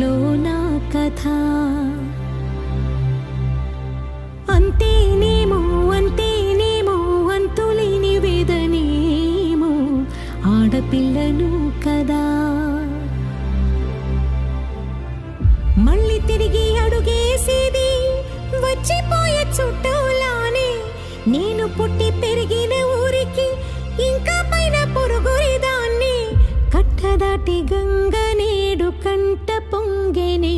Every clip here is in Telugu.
ఇంట్లో నా కథ అంతేనేమో అంతేనేమో అంతులేని వేదనేమో ఆడపిల్లను కదా మళ్ళీ తిరిగి అడుగేసేది వచ్చిపోయే చుట్టూలానే నేను పుట్టి పెరిగిన ఊరికి ఇంకా పైన పొరుగురిదాన్ని కట్టదాటి గంగ నేడు కంట పొంగెనే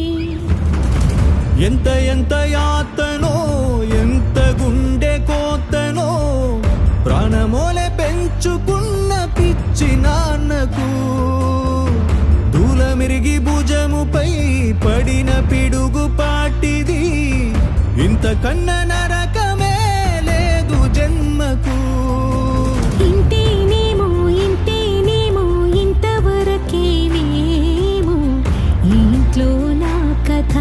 ఎంత ఎంత యాతనో ఎంత గుండె కోతనో ప్రాణమోలే పెంచుకున్న పిచ్చి నాన్నకు దూలమిరిగి భుజముపై పడిన పిడుగు పాటిది ఇంతకన్న నరకమే లేదు జన్మకు ఇంతేనేమో ఇంతేనేమో ఇంతవరకేనేమో ఇంట్లో నా కథ